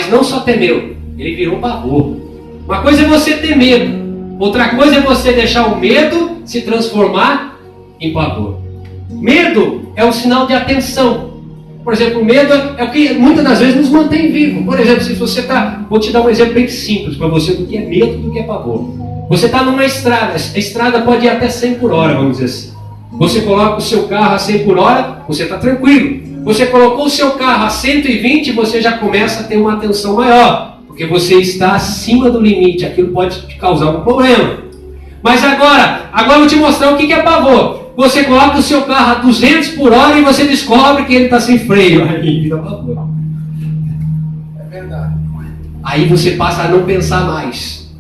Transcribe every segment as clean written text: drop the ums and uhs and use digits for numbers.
Mas não só temeu, ele virou pavor. Uma coisa é você ter medo, outra coisa é você deixar o medo se transformar em pavor. Medo é um sinal de atenção. Por exemplo, o medo é o que muitas das vezes nos mantém vivos. Por exemplo, se você está... Vou te dar um exemplo bem simples para você do que é medo, do que é pavor. Você está numa estrada, a estrada pode ir até 100 por hora, vamos dizer assim. Você coloca o seu carro a 100 por hora, você está tranquilo. Você colocou o seu carro a 120, você já começa a ter uma atenção maior. Porque você está acima do limite, aquilo pode te causar um problema. Mas agora eu vou te mostrar o que é pavor. Você coloca o seu carro a 200 por hora e você descobre que ele está sem freio. Aí vira pavor. É verdade. Aí você passa a não pensar mais.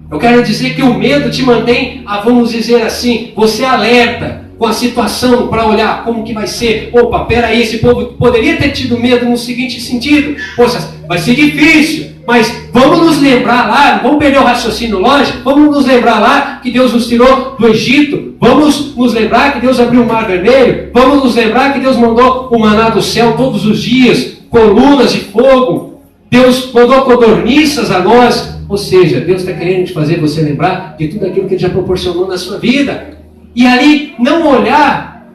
Eu quero dizer que o medo te mantém, vamos dizer assim, você alerta com a situação para olhar como que vai ser. Opa, peraí, esse povo poderia ter tido medo no seguinte sentido. Poxa, vai ser difícil, mas vamos nos lembrar lá, vamos perder o raciocínio lógico, vamos nos lembrar lá que Deus nos tirou do Egito, vamos nos lembrar que Deus abriu o mar vermelho, vamos nos lembrar que Deus mandou o maná do céu todos os dias, colunas de fogo, Deus mandou codorniças a nós. Ou seja, Deus está querendo te fazer você lembrar de tudo aquilo que Ele já proporcionou na sua vida. E ali não olhar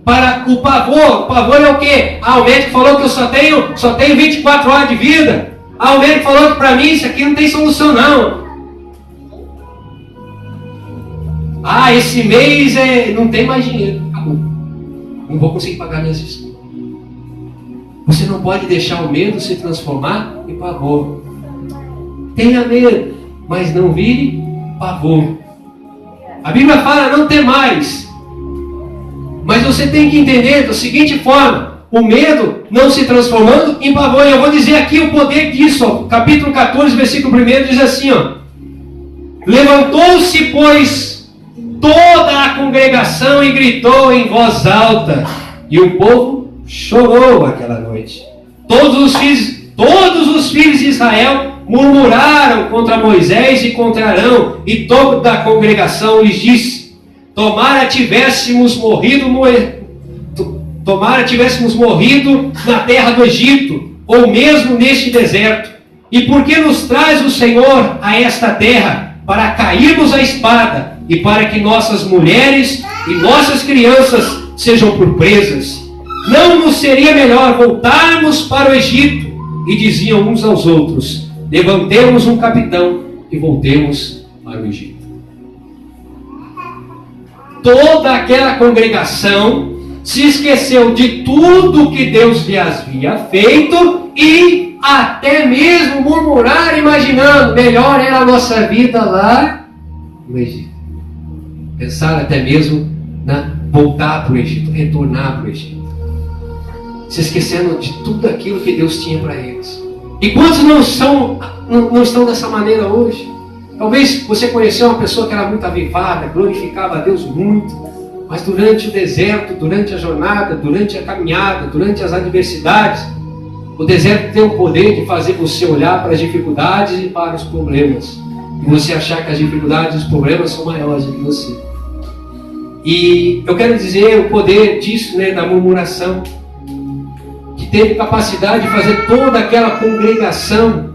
para o pavor. O pavor é o quê? O médico falou que eu só tenho 24 horas de vida. O médico falou que para mim isso aqui não tem solução não. Esse mês não tem mais dinheiro. Acabou. Não vou conseguir pagar minhas despesas. Você não pode deixar o medo se transformar em pavor. Tenha medo, mas não vire pavor. A Bíblia fala não temais. Mas você tem que entender da seguinte forma: o medo não se transformando em pavor. E eu vou dizer aqui o poder disso. Capítulo 14, versículo 1 diz assim: levantou-se, pois, toda a congregação e gritou em voz alta. E o povo chorou aquela noite. Todos os filhos de Israel murmuraram contra Moisés e contra Arão, e toda a congregação lhes disse: tomara tivéssemos morrido na terra do Egito, ou mesmo neste deserto. E por que nos traz o Senhor a esta terra? Para cairmos à espada, e para que nossas mulheres e nossas crianças sejam por presas. Não nos seria melhor voltarmos para o Egito? E diziam uns aos outros: levantemos um capitão e voltemos para o Egito. Toda aquela congregação se esqueceu de tudo que Deus lhe havia feito e até mesmo murmurar, imaginando, melhor era a nossa vida lá no Egito. Pensaram até mesmo voltar para o Egito, retornar para o Egito. Se esquecendo de tudo aquilo que Deus tinha para eles. E quantos não estão dessa maneira hoje? Talvez você conheceu uma pessoa que era muito avivada, glorificava a Deus muito, mas durante o deserto, durante a jornada, durante a caminhada, durante as adversidades, o deserto tem o poder de fazer você olhar para as dificuldades e para os problemas, e você achar que as dificuldades e os problemas são maiores do que você. E eu quero dizer o poder disso, da murmuração, que teve capacidade de fazer toda aquela congregação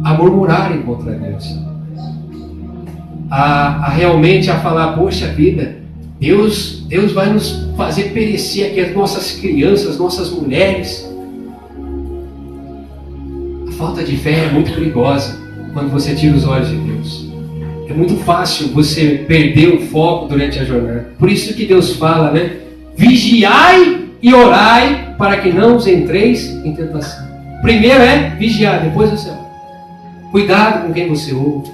a murmurarem contra Deus, realmente a falar: poxa vida, Deus vai nos fazer perecer aqui as nossas crianças, nossas mulheres. A falta de fé é muito perigosa quando você tira os olhos de Deus. É muito fácil você perder o foco durante a jornada. Por isso que Deus fala, vigiai e orai para que não os entreis em tentação. Primeiro é vigiar, depois você ora. Cuidado com quem você ouve.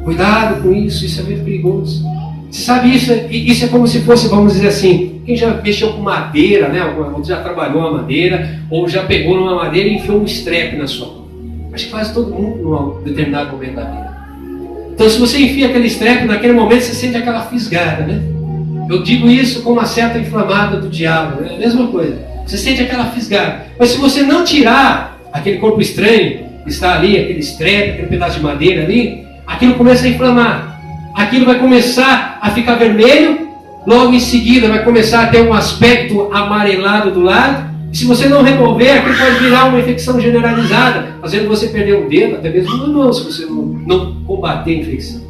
Cuidado com isso é muito perigoso. Você sabe isso? Isso é como se fosse, vamos dizer assim, quem já mexeu com madeira, ou já trabalhou uma madeira, ou já pegou numa madeira e enfiou um estrepe na sua mão. Acho que quase todo mundo num determinado momento da vida. Então se você enfia aquele estrepe, naquele momento você sente aquela fisgada, Eu digo isso com uma certa inflamada do diabo, É a mesma coisa. Você sente aquela fisgada. Mas se você não tirar aquele corpo estranho que está ali, aquele estrepe, aquele pedaço de madeira ali, aquilo começa a inflamar. Aquilo vai começar a ficar vermelho, logo em seguida vai começar a ter um aspecto amarelado do lado, E se você não remover, aquilo pode virar uma infecção generalizada, fazendo você perder um dedo, até mesmo uma mão, se você não combater a infecção.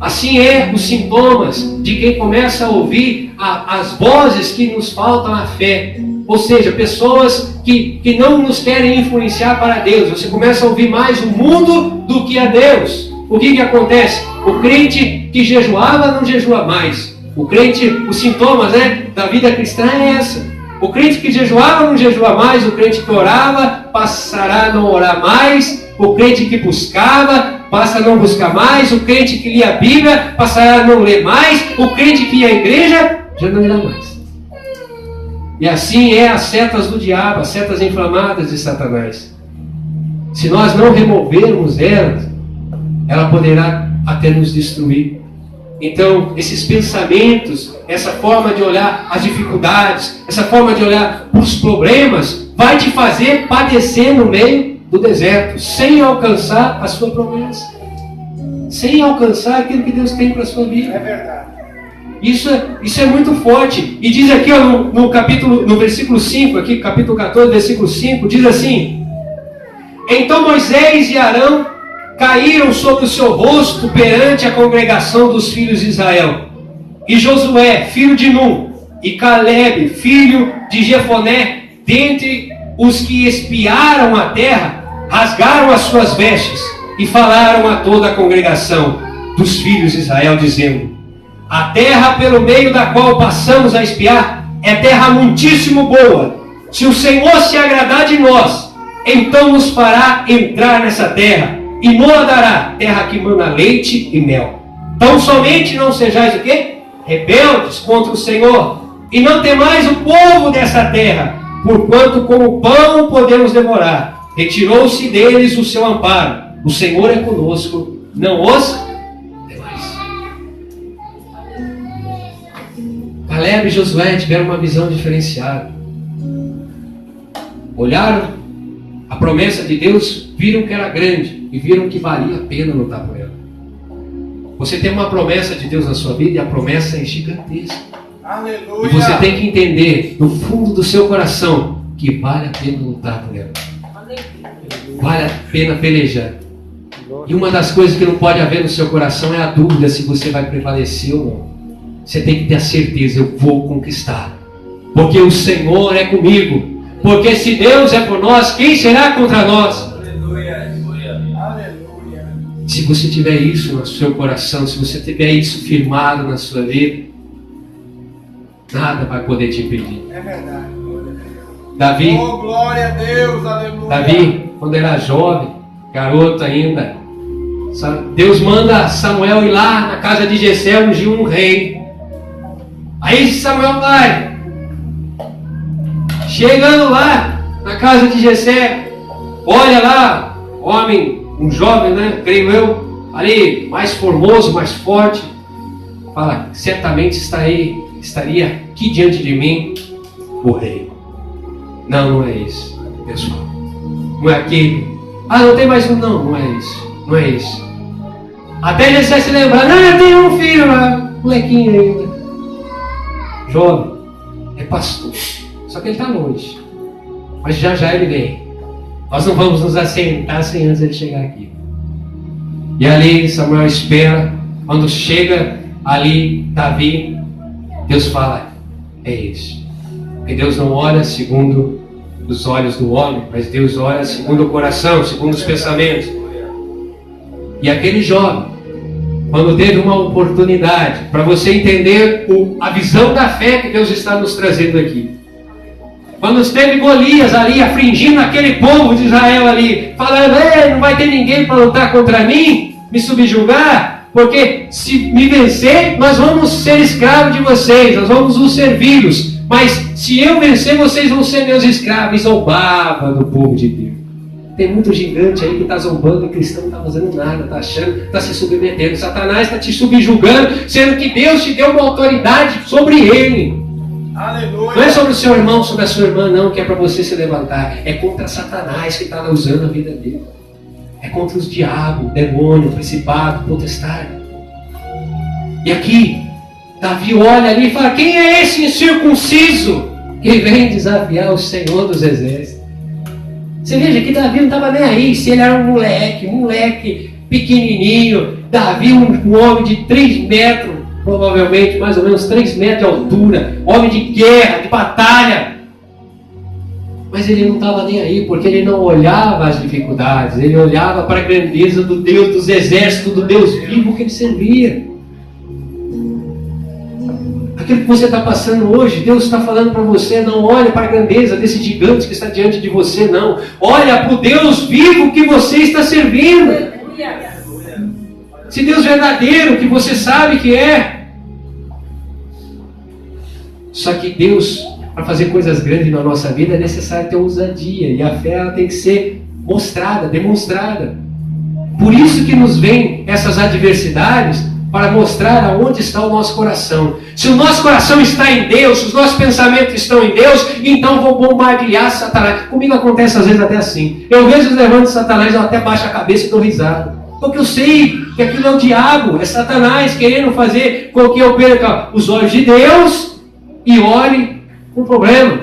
Assim é os sintomas de quem começa a ouvir as vozes que nos faltam a fé. Ou seja, pessoas que não nos querem influenciar para Deus. Você começa a ouvir mais o mundo do que a Deus. O que acontece? O crente que jejuava não jejua mais. O crente, os sintomas, da vida cristã é essa. O crente que jejuava não jejua mais. O crente que orava passará a não orar mais. O crente que buscava passa a não buscar mais. O crente que lia a Bíblia passará a não ler mais. O crente que ia à igreja já não irá mais. E assim é as setas do diabo, as setas inflamadas de Satanás. Se nós não removermos elas, ela poderá até nos destruir. Então, esses pensamentos, essa forma de olhar as dificuldades, essa forma de olhar os problemas, vai te fazer padecer no meio do deserto, sem alcançar a sua promessa, sem alcançar aquilo que Deus tem para a sua vida. É verdade. Isso é muito forte. E diz aqui, ó, no versículo 5, aqui, capítulo 14, versículo 5, diz assim: então Moisés e Arão caíram sobre o seu rosto perante a congregação dos filhos de Israel. E Josué, filho de Nun, e Caleb, filho de Jefoné, dentre os que espiaram a terra, rasgaram as suas vestes e falaram a toda a congregação dos filhos de Israel, dizendo: a terra pelo meio da qual passamos a espiar é terra muitíssimo boa. Se o Senhor se agradar de nós, então nos fará entrar nessa terra e nos dará terra que mana leite e mel. Tão somente não sejais o quê? Rebeldes contra o Senhor, e não temais o povo dessa terra, porquanto como pão podemos devorar. Retirou-se deles o seu amparo. O Senhor é conosco, não os demais. Caleb e Josué tiveram uma visão diferenciada. Olharam a promessa de Deus, viram que era grande e viram que valia a pena lutar por ela. Você tem uma promessa de Deus na sua vida e a promessa é gigantesca. Aleluia. E você tem que entender no fundo do seu coração que vale a pena lutar por ela. Vale a pena pelejar. E uma das coisas que não pode haver no seu coração é a dúvida se você vai prevalecer ou não. Você tem que ter a certeza: eu vou conquistar, porque o Senhor é comigo. Porque se Deus é por nós, quem será contra nós? Aleluia. Se você tiver isso no seu coração, se você tiver isso firmado na sua vida, nada vai poder te impedir. É verdade. Davi, Oh, glória a Deus, aleluia. Davi, quando era jovem, garoto ainda, Deus manda Samuel ir lá na casa de Jessé ungir um rei. Aí Samuel vai. Chegando lá na casa de Jessé, olha lá, homem, um jovem, creio eu, ali mais formoso, mais forte. Fala: certamente estaria aqui diante de mim o rei. Não é isso, pessoal. Não é aquele. Não tem mais um. Não é isso. Não é isso. Até Jessé se lembrar: eu tenho um filho lá, molequinho ainda, jovem, é pastor. Só que ele está longe. Mas já ele vem. Nós não vamos nos assentar sem antes ele chegar aqui. E ali Samuel espera. Quando chega ali Davi, Deus fala: é isso. Porque Deus não olha segundo os olhos do homem, mas Deus olha segundo o coração, segundo os pensamentos. E aquele jovem, quando teve uma oportunidade, para você entender a visão da fé que Deus está nos trazendo aqui. Quando esteve Golias ali, afligindo aquele povo de Israel ali, falando: não vai ter ninguém para lutar contra mim, me subjugar, porque se me vencer, nós vamos ser escravos de vocês, nós vamos os servi-los, mas se eu vencer, vocês vão ser meus escravos. E zombava do povo de Deus. Tem muito gigante aí que está zombando, e cristão não está fazendo nada, está achando, está se submetendo. Satanás está te subjugando, sendo que Deus te deu uma autoridade sobre ele. Aleluia. Não é sobre o seu irmão, sobre a sua irmã, não, que é para você se levantar. É contra Satanás que está usando a vida dele. É contra os diabos, demônio, principado, potestade. E aqui, Davi olha ali e fala: quem é esse incircunciso e vem desafiar o Senhor dos Exércitos. Você veja que Davi não estava nem aí, se ele era um moleque pequenininho. Davi, um homem de 3 metros, provavelmente mais ou menos 3 metros de altura, homem de guerra, de batalha. Mas ele não estava nem aí, porque ele não olhava as dificuldades, ele olhava para a grandeza do Deus dos exércitos, do Deus vivo que ele servia. Aquilo que você está passando hoje, Deus está falando para você, não olhe para a grandeza desse gigante que está diante de você, não. Olha para o Deus vivo que você está servindo. Esse Deus verdadeiro que você sabe que é. Só que Deus, para fazer coisas grandes na nossa vida, é necessário ter ousadia. E a fé ela tem que ser mostrada, demonstrada. Por isso que nos vêm essas adversidades, para mostrar aonde está o nosso coração. Se o nosso coração está em Deus, se os nossos pensamentos estão em Deus, então vou bombardear Satanás. Comigo acontece às vezes até assim. Eu vejo os levantes de Satanás, eu até baixo a cabeça e dou risada. Porque eu sei que aquilo é o diabo, é Satanás querendo fazer com que eu perca os olhos de Deus e olhe o problema.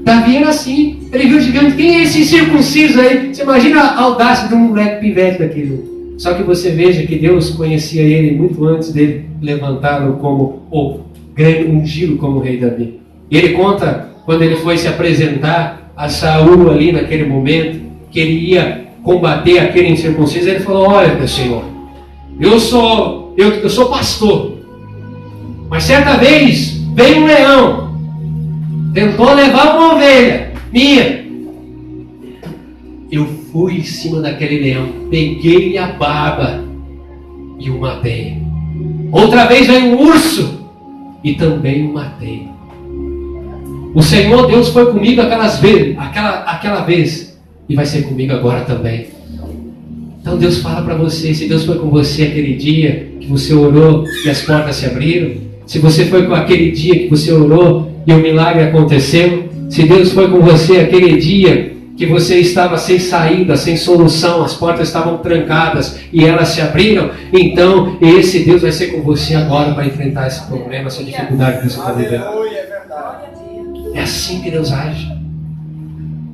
Davi era assim. Ele viu o gigante. Quem é esse incircunciso aí? Você imagina a audácia de um moleque pivete daquele. Só que você veja que Deus conhecia ele muito antes dele levantá-lo como o grande ungido como rei Davi. E ele conta quando ele foi se apresentar a Saul ali naquele momento, que ele ia combater aquele incircunciso. Ele falou: olha, meu Senhor, eu sou pastor, mas certa vez veio um leão, tentou levar uma ovelha minha. Eu fui em cima daquele leão, peguei a barba e o matei. Outra vez veio um urso e também o matei. O Senhor Deus foi comigo aquela vez e vai ser comigo agora também. Então Deus fala para você, se Deus foi com você aquele dia que você orou e as portas se abriram, se você foi com aquele dia que você orou e o milagre aconteceu, se Deus foi com você aquele dia que você estava sem saída, sem solução, as portas estavam trancadas e elas se abriram, então esse Deus vai ser com você agora para enfrentar esse problema, essa dificuldade que você está vivendo. É assim que Deus age.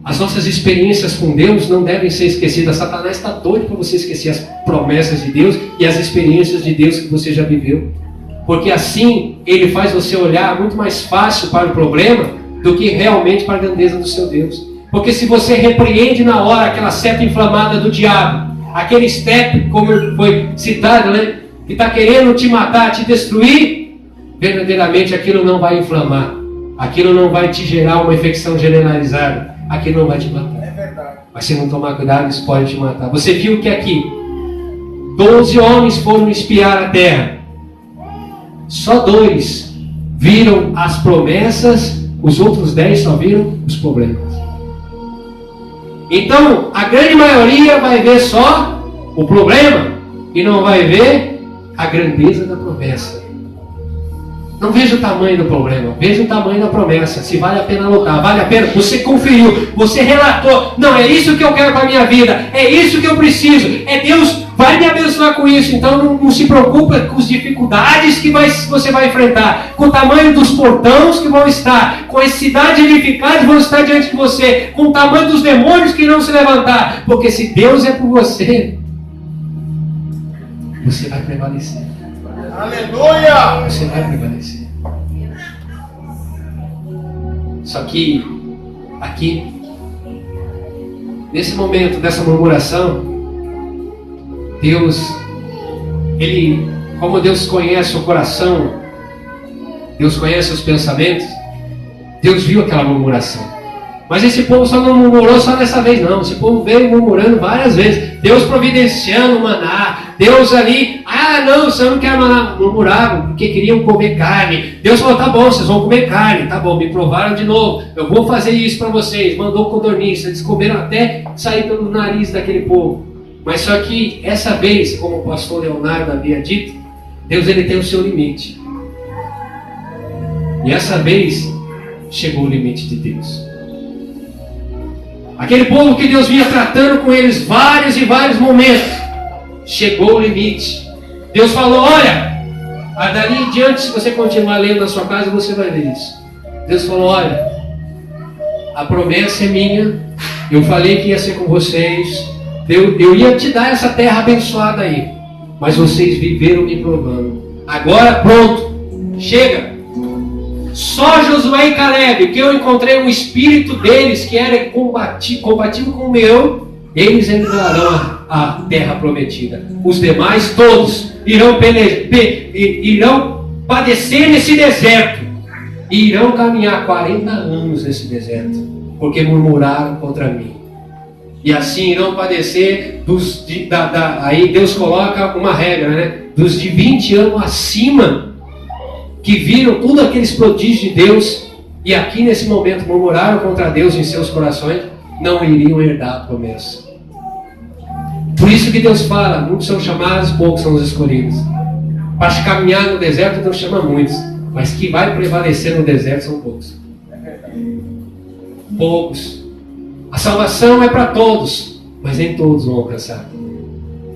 As nossas experiências com Deus não devem ser esquecidas. Satanás está doido para você esquecer as promessas de Deus e as experiências de Deus que você já viveu, porque assim ele faz você olhar muito mais fácil para o problema do que realmente para a grandeza do seu Deus. Porque se você repreende na hora aquela seta inflamada do diabo, aquele step, como foi citado, né, que está querendo te matar, te destruir, verdadeiramente aquilo não vai inflamar, aquilo não vai te gerar uma infecção generalizada, aquilo não vai te matar. É verdade. Mas se não tomar cuidado, isso pode te matar. Você viu que aqui 12 homens foram espiar a terra, só 2 viram as promessas, os outros 10 só viram os problemas. Então, a grande maioria vai ver só o problema e não vai ver a grandeza da promessa. Não veja o tamanho do problema, veja o tamanho da promessa. Se vale a pena lutar, vale a pena. Você conferiu, você relatou. Não, é isso que eu quero para a minha vida, é isso que eu preciso. É Deus vai me abençoar com isso. Então não se preocupe com as dificuldades que você vai enfrentar, com o tamanho dos portões que vão estar, com as cidades edificadas que vão estar diante de você, com o tamanho dos demônios que não se levantar. Porque se Deus é por você, você vai prevalecer. Aleluia! Você vai prevalecer. Só que aqui, nesse momento dessa murmuração, Deus, como Deus conhece o coração, Deus conhece os pensamentos, Deus viu aquela murmuração. Mas esse povo só não murmurou só dessa vez, não. Esse povo veio murmurando várias vezes. Deus providenciando o maná. Deus ali, não, você não quer maná. Murmuravam porque queriam comer carne. Deus falou, tá bom, vocês vão comer carne. Tá bom, me provaram de novo. Eu vou fazer isso para vocês. Mandou codorniz. Eles comeram até sair pelo nariz daquele povo. Mas só que essa vez, como o pastor Leonardo havia dito, Deus ele tem o seu limite. E essa vez chegou o limite de Deus. Aquele povo que Deus vinha tratando com eles vários e vários momentos, chegou o limite. Deus falou, olha, Dali em diante, se você continuar lendo na sua casa, você vai ver isso. Deus falou, olha, a promessa é minha, eu falei que ia ser com vocês, eu ia te dar essa terra abençoada aí, mas vocês viveram me provando. Agora pronto, chega. Só Josué e Caleb, que eu encontrei um espírito deles que era combativo com o meu, eles entrarão a terra prometida. Os demais todos irão padecer nesse deserto e irão caminhar 40 anos nesse deserto, porque murmuraram contra mim. E assim irão padecer aí Deus coloca uma regra, né? Dos de 20 anos acima, que viram tudo aqueles prodígios de Deus e aqui nesse momento murmuraram contra Deus em seus corações, não iriam herdar a promessa. Por isso que Deus fala, muitos são chamados, poucos são os escolhidos. Para caminhar no deserto, Deus chama muitos, mas que vai prevalecer no deserto são poucos. Poucos. A salvação é para todos, mas nem todos vão alcançar.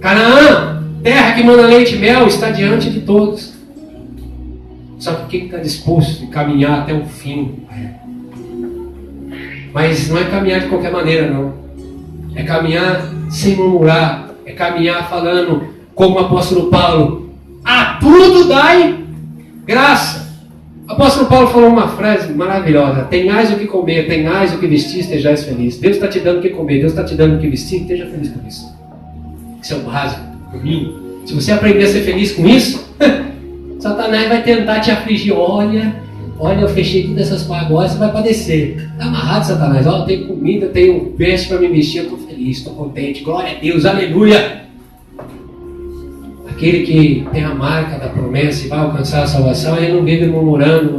Canaã, terra que manda leite e mel, está diante de todos. Só que quem está disposto a caminhar até o fim? Mas não é caminhar de qualquer maneira, não. É caminhar sem murmurar. É caminhar falando, como o apóstolo Paulo, a tudo dai graça. O apóstolo Paulo falou uma frase maravilhosa: tenhais o que comer, tenhais o que vestir, estejais felizes. Deus está te dando o que comer, Deus está te dando o que vestir, esteja feliz com isso. Isso é o básico, por mim. Se você aprender a ser feliz com isso, Satanás vai tentar te afligir. Olha, eu fechei todas essas pagodas, você vai padecer. Está amarrado, Satanás. Eu tenho comida, eu tenho veste para me vestir, eu estou feliz, estou contente. Glória a Deus, aleluia. Aquele que tem a marca da promessa e vai alcançar a salvação, ele não vive murmurando.